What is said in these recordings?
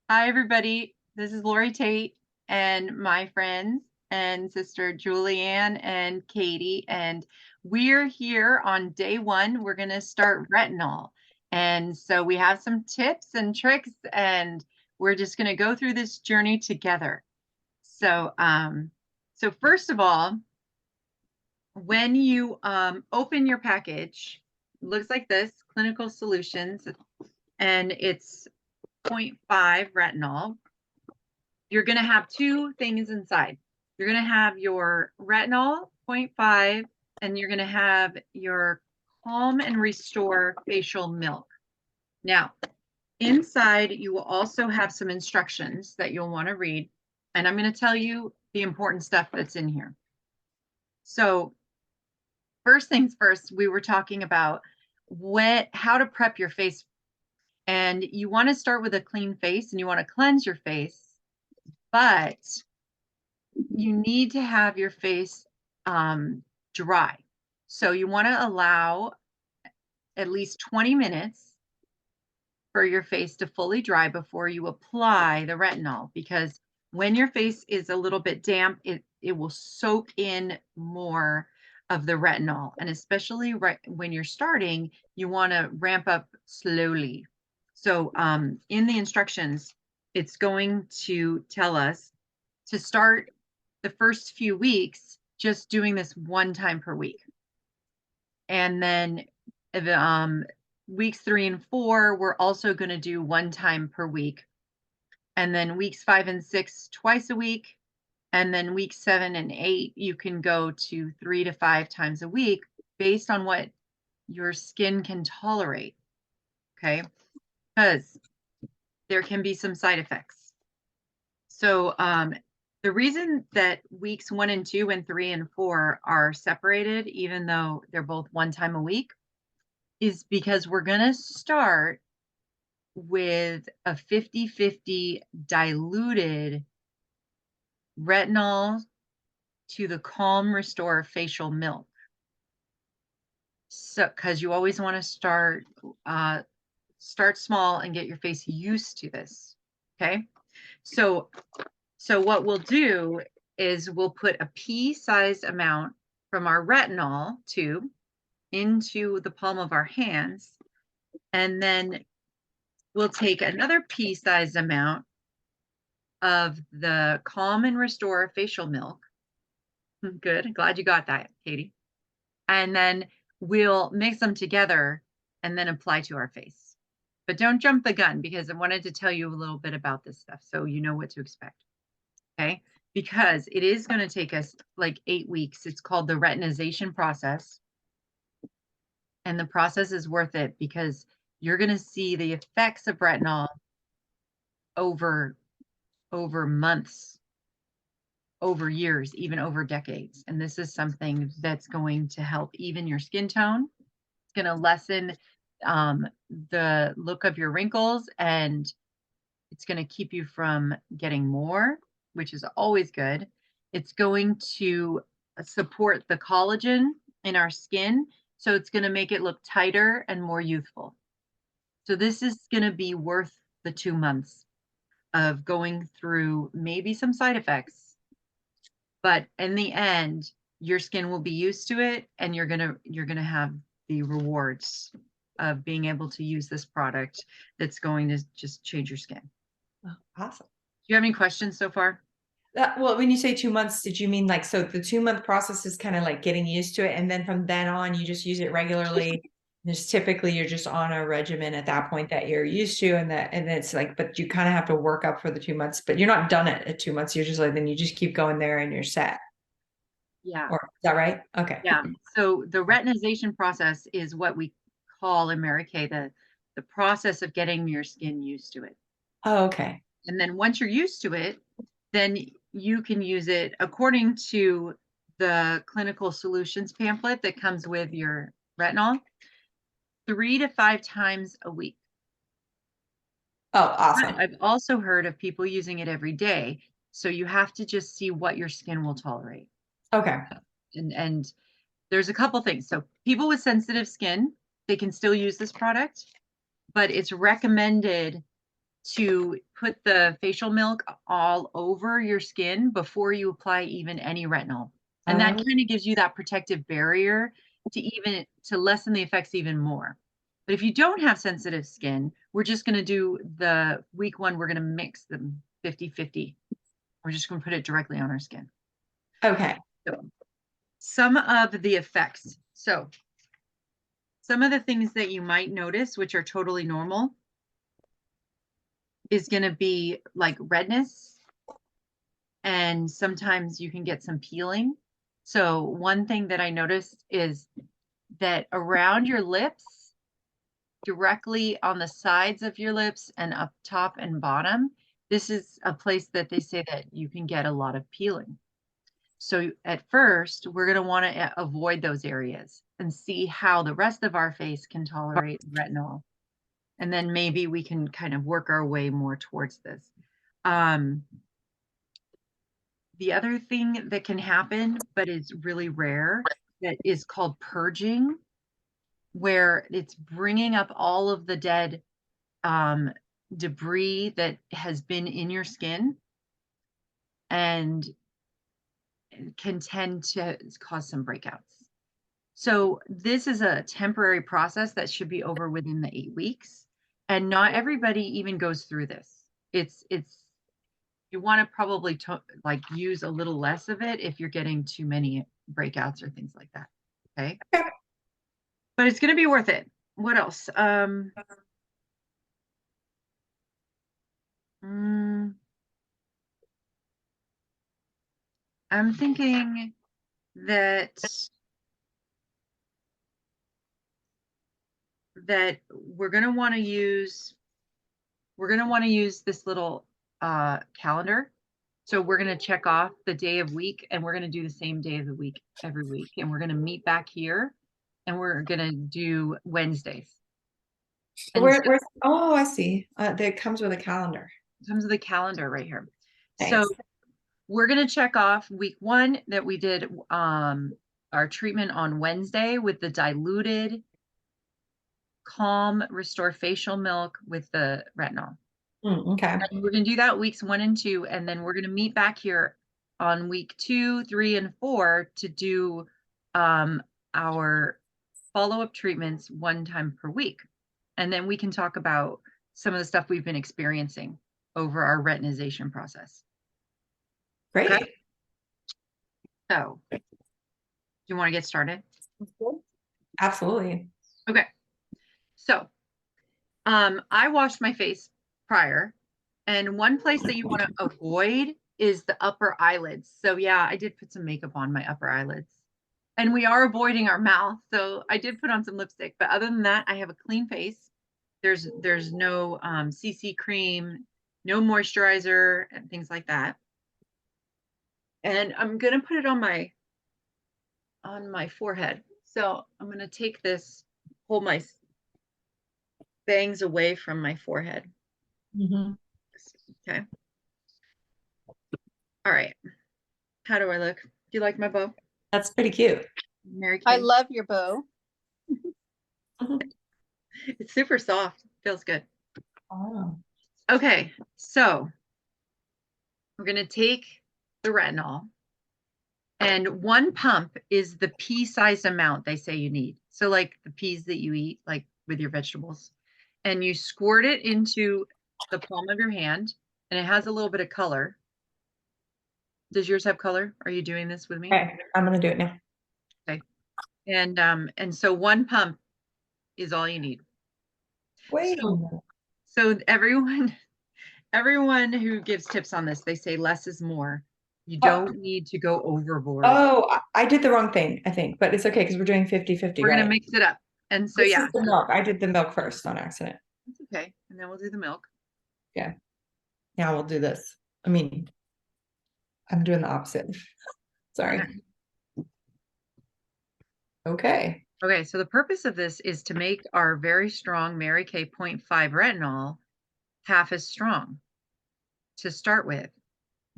Hi, everybody. This is Laurie Tate and my friends and sister Julianne and Katie. And we're here on day one. We're going to start retinol. And so we have some tips and tricks, and we're just going to go through this journey together. So first of all, when you open your package, it looks like this, Clinical Solutions, and it's zero 0.5 retinol. You're going to have two things inside. You're going to have your retinol 0.5, and you're going to have your Calm and Restore facial milk. Now, inside, you will also have some instructions that you'll want to read, and I'm going to tell you the important stuff that's in here. So, first things first, we were talking about how to prep your face, and you want to start with a clean face, and you want to cleanse your face, but you need to have your face dry. So you want to allow at least 20 minutes for your face to fully dry before you apply the retinol, because when your face is a little bit damp, it will soak in more of the retinol. And especially right when you're starting, you want to ramp up slowly. So in the instructions, it's going to tell us to start the first few weeks just doing this one time per week. And then weeks 3 and 4, we're also going to do one time per week. And then weeks 5 and 6, twice a week. And then weeks 7 and 8, you can go to 3 to 5 times a week based on what your skin can tolerate. Okay. Because there can be some side effects. So, the reason that weeks 1 and 2 and 3 and 4 are separated, even though they're both one time a week, is because we're going to start with a 50-50 diluted retinol to the Calm Restore facial milk. So, because you always want to start small and get your face used to this. Okay. So what we'll do is we'll put a pea-sized amount from our retinol tube into the palm of our hands, and then we'll take another pea-sized amount of the Calm and Restore facial milk. Good. Glad you got that, Katie. And then we'll mix them together and then apply to our face. But don't jump the gun, because I wanted to tell you a little bit about this stuff so you know what to expect. Okay, because it is going to take us like 8 weeks. It's called the retinization process. And the process is worth it because you're going to see the effects of retinol over months, over years, even over decades. And this is something that's going to help even your skin tone. It's going to lessen the look of your wrinkles, and it's going to keep you from getting more, which is always good. It's going to support the collagen in our skin, so it's going to make it look tighter and more youthful. So this is going to be worth the 2 months of going through maybe some side effects, but in the end, your skin will be used to it, and you're going to have the rewards of being able to use this product that's going to just change your skin. Oh, awesome. Do you have any questions so far? Well, when you say 2 months, did you mean like, so the 2-month process is kind of like getting used to it, and then from then on, you just use it regularly? There's typically you're just on a regimen at that point that you're used to, and it's like, but you kind of have to work up for the 2 months, but you're not done at 2 months. You're just like, then you just keep going there and you're set. Yeah. Or is that right? Okay. Yeah. So the retinization process is what we call in Mary Kay the process of getting your skin used to it. Oh, okay. And then once you're used to it, then you can use it according to the Clinical Solutions pamphlet that comes with your retinol 3 to 5 times a week. Oh, awesome. But I've also heard of people using it every day. So you have to just see what your skin will tolerate. Okay. And there's a couple things. So people with sensitive skin, they can still use this product, but it's recommended to put the facial milk all over your skin before you apply even any retinol. And that kind of gives you that protective barrier to lessen the effects even more. But if you don't have sensitive skin, we're just going to do the week 1, we're going to mix them 50-50. We're just going to put it directly on our skin. Okay. So some of the effects. So some of the things that you might notice, which are totally normal, is going to be like redness. And sometimes you can get some peeling. So one thing that I noticed is that around your lips, directly on the sides of your lips and up top and bottom, this is a place that they say that you can get a lot of peeling. So at first, we're going to want to avoid those areas and see how the rest of our face can tolerate retinol. And then maybe we can kind of work our way more towards this. The other thing that can happen, but is really rare, that is called purging, where it's bringing up all of the dead debris that has been in your skin and can tend to cause some breakouts. So this is a temporary process that should be over within the 8 weeks. And not everybody even goes through this. It's you want to probably like use a little less of it if you're getting too many breakouts or things like that. Okay. But it's going to be worth it. What else? I'm thinking that we're going to want to use this little calendar. So we're going to check off the day of week, and we're going to do the same day of the week every week. And we're going to meet back here, and we're going to do Wednesdays. Oh, I see. That comes with a calendar. It comes with a calendar right here. Nice. So we're going to check off week 1 that we did our treatment on Wednesday with the diluted Calm Restore facial milk with the retinol. Okay. And we're going to do that weeks 1 and 2, and then we're going to meet back here on week 2, 3, and 4 to do our follow-up treatments 1 time per week. And then we can talk about some of the stuff we've been experiencing over our retinization process. Great. Okay? So, do you want to get started? Absolutely. Okay. So, I washed my face prior, and one place that you want to avoid is the upper eyelids. So yeah, I did put some makeup on my upper eyelids, and we are avoiding our mouth. So I did put on some lipstick, but other than that, I have a clean face. There's no CC cream, no moisturizer, and things like that. And I'm gonna put it on my forehead. So I'm gonna take this, pull my bangs away from my forehead. Okay. All right. How do I look? Do you like my bow? That's pretty cute. Mary Kay? I love your bow. It's super soft. Feels good. Oh. Okay. So we're going to take the retinol, and 1 pump is the pea-sized amount they say you need. So like the peas that you eat, like with your vegetables, and you squirt it into the palm of your hand, and it has a little bit of color. Does yours have color? Are you doing this with me? Okay, I'm gonna do it now. Okay. And so 1 pump is all you need. Wait. So everyone who gives tips on this, they say less is more. You don't need to go overboard. Oh, I did the wrong thing, I think, but it's okay because we're doing 50-50, We're right? gonna mix it up. And so This yeah. is the milk. I did the milk first on accident. It's okay. And then we'll do the milk. Yeah. Now we'll do this. I mean, I'm doing the opposite. Sorry. Okay. Okay, so the purpose of this is to make our very strong Mary Kay 0.5 retinol half as strong to start with,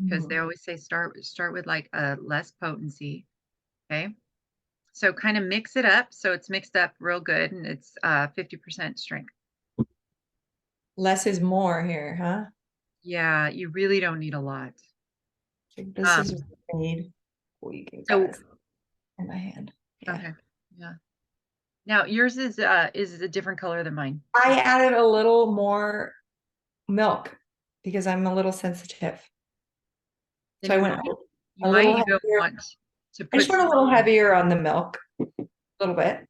because they always say start with like a less potency. Okay, so kind of mix it up so it's mixed up real good, and it's 50% strength. Less is more here, huh? Yeah, you really don't need a lot. This is what I need. We can So got in my hand. Yeah. okay, yeah. Now yours is a different color than mine. I added a little more milk because I'm a little sensitive. Then So I went you a might little even heavier. want to I just put went a some, little heavier on the milk, a little bit.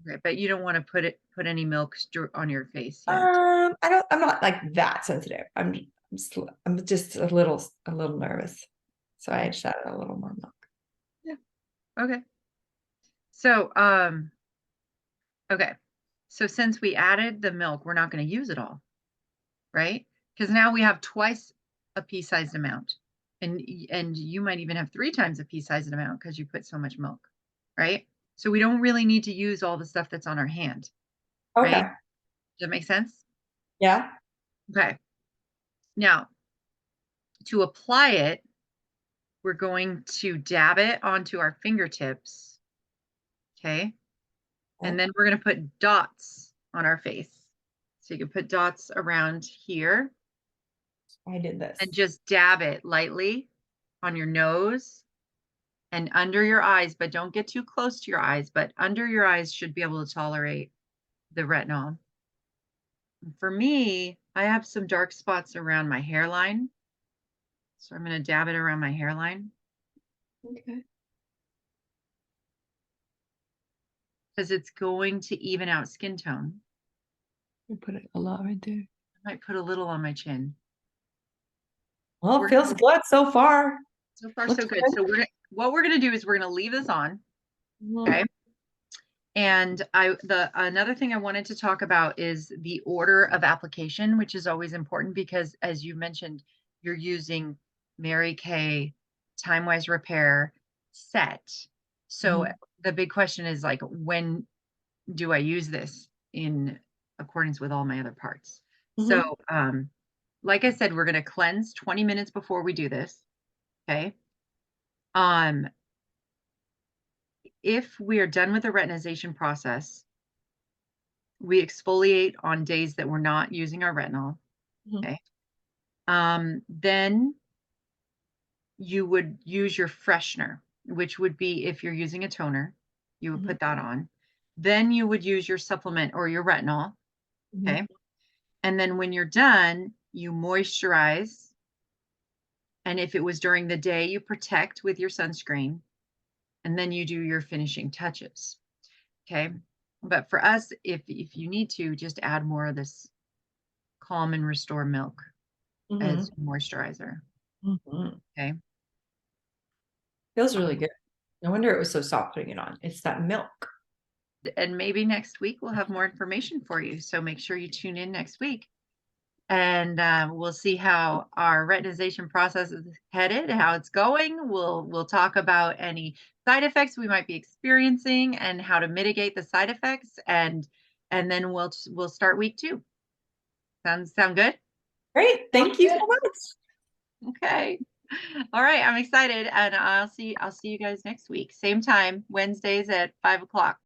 okay, but you don't want to put any milk on your face yet. I'm not like that sensitive. I'm just a little nervous. So I just added a little more milk. Yeah. Okay. So okay. So since we added the milk, we're not going to use it all, right? Because now we have twice a pea-sized amount. And you might even have 3 times a pea-sized amount because you put so much milk, right? So we don't really need to use all the stuff that's on our hand, Okay. right? Does that make sense? Yeah. Okay. Now, to apply it, we're going to dab it onto our fingertips, okay? And then we're going to put dots on our face. So you can put dots around here I did this. and just dab it lightly on your nose and under your eyes, but don't get too close to your eyes, but under your eyes should be able to tolerate the retinol. For me, I have some dark spots around my hairline. So I'm going to dab it around my hairline. Okay. Because it's going to even out skin tone. You put it a lot right there. I might put a little on my chin. Well, it feels good so far. So far, Looks so good. good. So what we're gonna do is we're gonna leave this on, okay? And another thing I wanted to talk about is the order of application, which is always important because, as you mentioned, you're using Mary Kay Time Wise Repair set. So the big question is like, when do I use this in accordance with all my other parts? So, like I said, we're going to cleanse 20 minutes before we do this. Okay. If we are done with the retinization process, we exfoliate on days that we're not using our retinol. Okay. Then you would use your freshener, which would be if you're using a toner, you would put that on. Then you would use your supplement or your retinol. Okay. And then when you're done, you moisturize. And if it was during the day, you protect with your sunscreen. And then you do your finishing touches. Okay. But for us, if you need to, just add more of this Calm and Restore milk as moisturizer. Okay. Feels really good. No wonder it was so soft putting it on. It's that milk. And maybe next week we'll have more information for you. So make sure you tune in next week. And we'll see how our retinization process is headed, how it's going. We'll talk about any side effects we might be experiencing and how to mitigate the side effects. And then we'll start week 2. Sound good? Great. Thank you so much. Okay. All right. I'm excited, and I'll see you guys next week. Same time, Wednesdays at 5 o'clock.